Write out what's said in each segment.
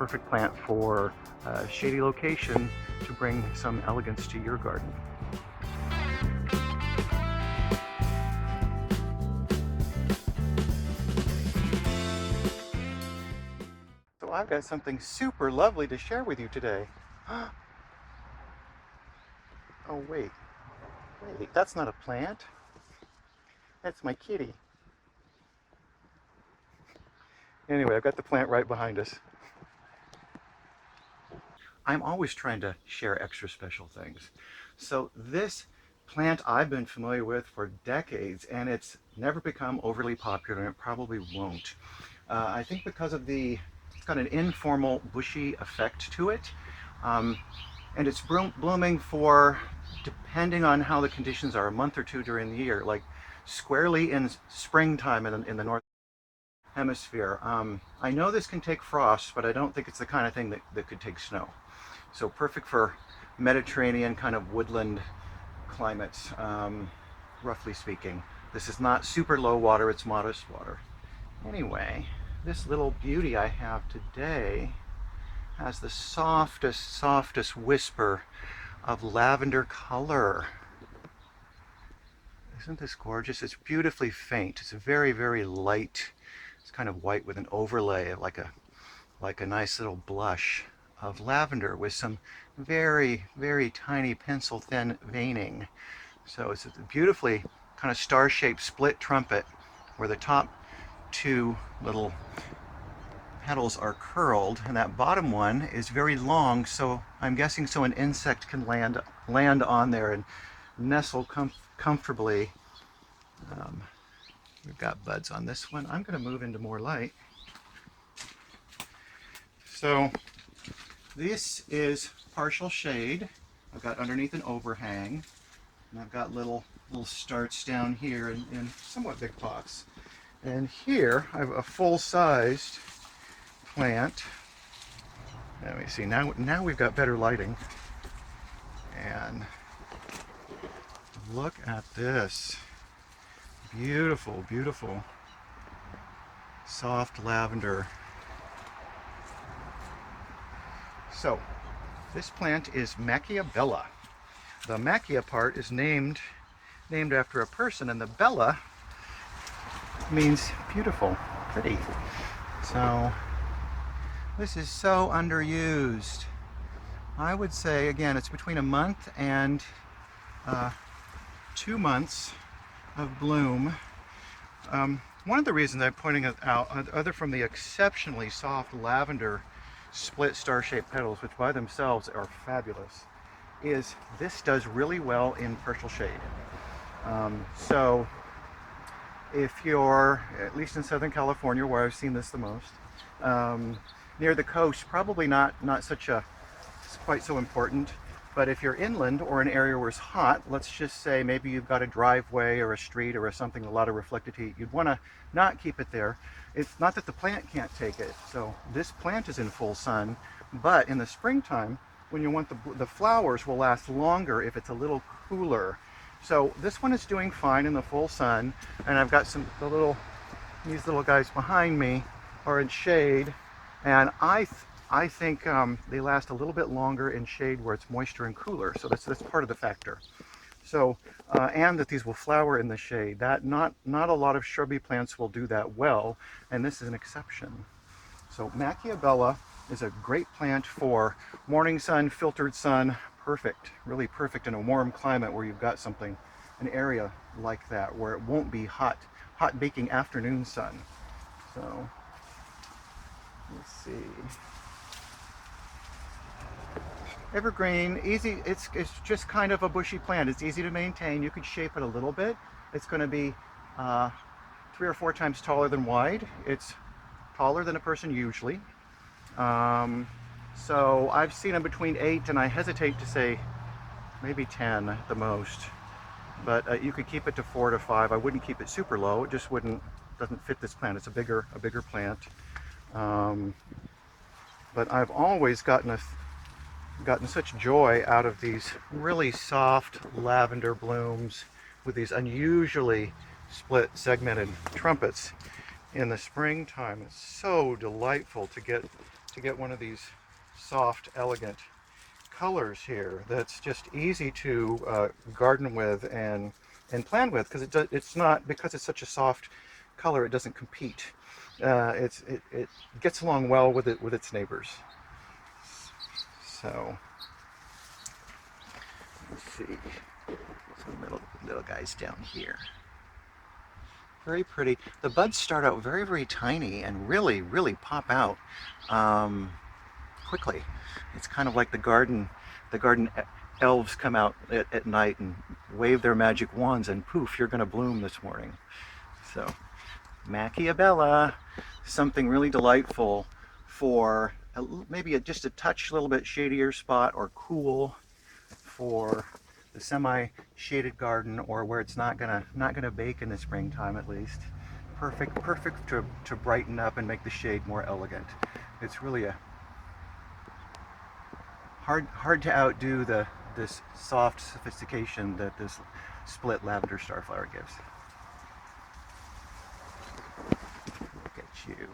perfect plant for a shady location to bring some elegance to your garden. So I've got something super lovely to share with you today. Oh wait, that's not a plant. That's my kitty. Anyway, I've got the plant right behind us. I'm always trying to share extra special things. So this plant I've been familiar with for decades, and it's never become overly popular, and it probably won't. I think because of it's got an informal bushy effect to it. And it's blooming for, depending on how the conditions are, a month or two during the year, like squarely in springtime in the north hemisphere. I know this can take frost, but I don't think it's the kind of thing that could take snow. So perfect for Mediterranean kind of woodland climates, roughly speaking. This is not super low water, it's modest water. Anyway, this little beauty I have today has the softest whisper of lavender color. Isn't this gorgeous? It's beautifully faint. It's very light. It's kind of white with an overlay of like a nice little blush of lavender with some very tiny pencil thin veining. So it's a beautifully kind of star-shaped split trumpet where the top two little petals are curled, and that bottom one is very long, so I'm guessing so an insect can land on there and nestle comfortably. We've got buds on this one. I'm going to move into more light. So this is partial shade. I've got underneath an overhang, and I've got little starts down here in somewhat big pots. And here I have a full-sized plant. Let me see, now we've got better lighting. And look at this. Beautiful soft lavender. So this plant is Mackaya bella. The Mackaya part is named after a person, and the bella means beautiful, pretty. So this is so underused. I would say, again, it's between a month and 2 months of bloom. One of the reasons I'm pointing it out, other from the exceptionally soft lavender split star-shaped petals, which by themselves are fabulous, is this does really well in partial shade. So if you're, at least in Southern California where I've seen this the most, near the coast, probably not quite so important. But if you're inland or an area where it's hot, let's just say maybe you've got a driveway or a street or something, a lot of reflected heat, you'd want to not keep it there. It's not that the plant can't take it. So this plant is in full sun, but in the springtime, when you want the flowers will last longer if it's a little cooler. So this one is doing fine in the full sun, and I've got these little guys behind me are in shade, and I think they last a little bit longer in shade where it's moisture and cooler. So that's part of the factor. So and that these will flower in the shade. That not a lot of shrubby plants will do that well, and this is an exception. So Mackaya bella is a great plant for morning sun, filtered sun. Perfect, really perfect in a warm climate where you've got an area like that where it won't be hot baking afternoon sun. So let's see. Evergreen, easy. It's just kind of a bushy plant. It's easy to maintain. You could shape it a little bit. It's going to be 3 or 4 times taller than wide. It's taller than a person usually. So I've seen them between 8 and I hesitate to say maybe 10 at the most. But you could keep it to 4 to 5. I wouldn't keep it super low. It just doesn't fit this plant. It's a bigger plant. But I've always gotten such joy out of these really soft lavender blooms with these unusually split segmented trumpets in the springtime. It's so delightful to get to get one of these soft, elegant colors here that's just easy to garden with and plan with, because it's not, because it's such a soft color, it doesn't compete. It gets along well with its neighbors. So let's see, some little guys down here. Very pretty. The buds start out very tiny and really pop out quickly. It's kind of like the garden elves come out at night and wave their magic wands, and poof, you're going to bloom this morning. So Mackaya, something really delightful for maybe just a little bit shadier spot, or cool for the semi-shaded garden, or where it's not gonna bake in the springtime at least. Perfect to brighten up and make the shade more elegant. It's really a hard to outdo this soft sophistication that this split lavender starflower gives. Look at you.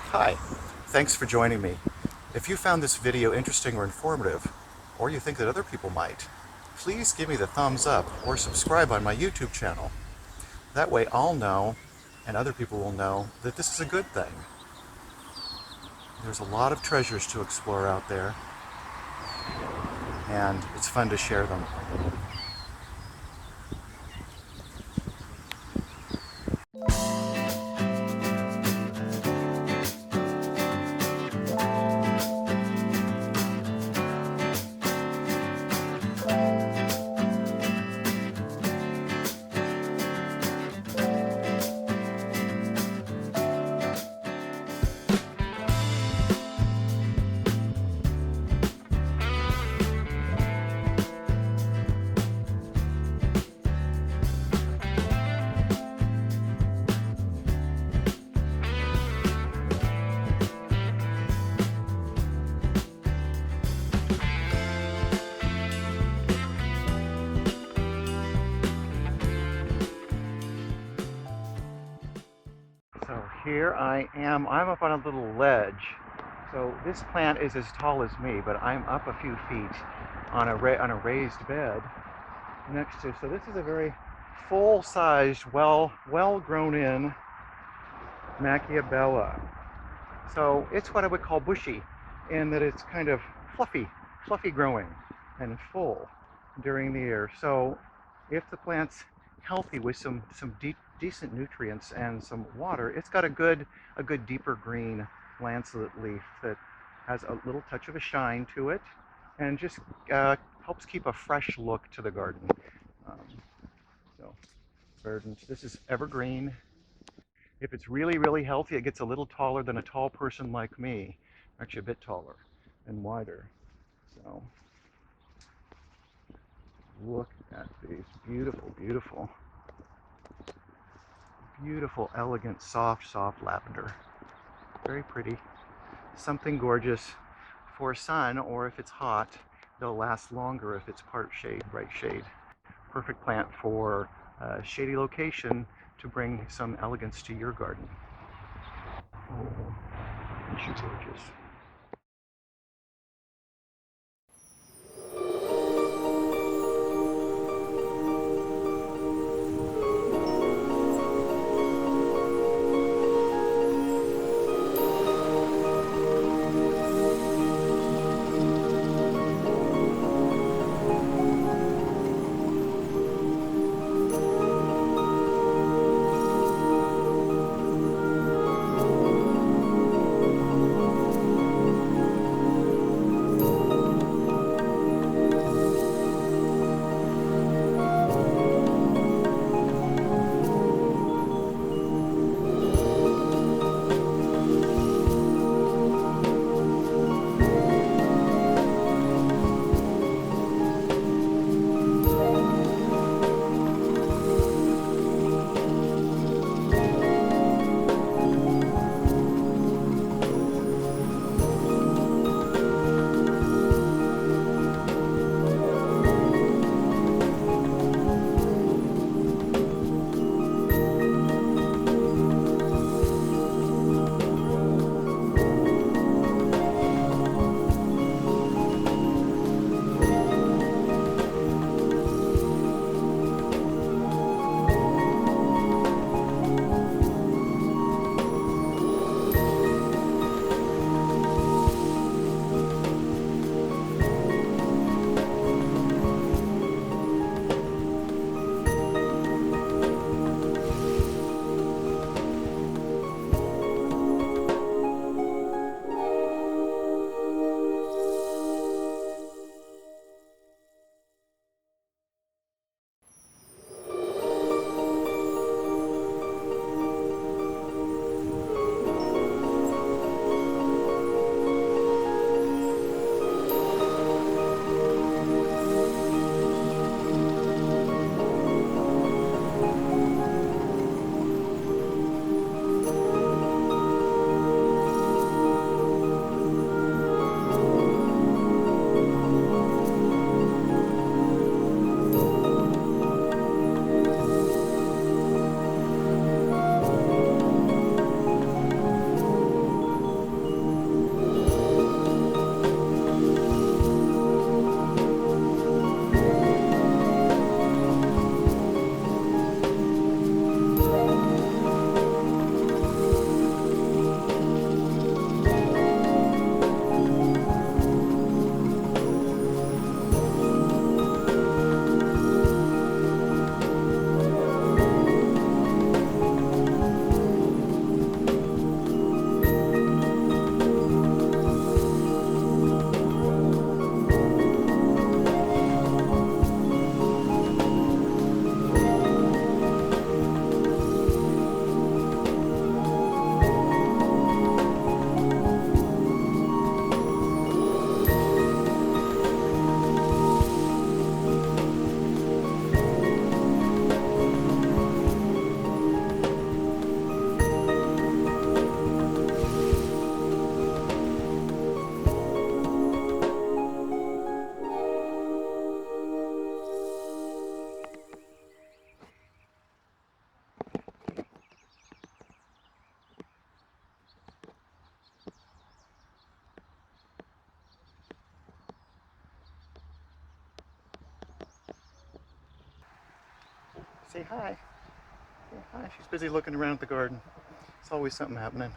Hi, thanks for joining me. If you found this video interesting or informative, or you think that other people might, please give me the thumbs up or subscribe on my YouTube channel. That way I'll know, and other people will know, that this is a good thing. There's a lot of treasures to explore out there, and it's fun to share them. So here I am. I'm up on a little ledge. So this plant is as tall as me, but I'm up a few feet on a raised bed next to. So this is a very full-sized, well grown in Mackaya. So it's what I would call bushy, in that it's kind of fluffy growing and full during the year. So if the plant's healthy with some decent nutrients and some water, it's got a good deeper green lancet leaf that has a little touch of a shine to it, and just helps keep a fresh look to the garden. So verdant. This is evergreen. If it's really healthy, it gets a little taller than a tall person like me, actually a bit taller and wider. So look at these beautiful, elegant, soft lavender. Very pretty. Something gorgeous for sun, or if it's hot, they'll last longer if it's part shade, bright shade. Perfect plant for a shady location to bring some elegance to your garden. Oh, isn't she gorgeous? Say hi. Say hi. She's busy looking around the garden. It's always something happening.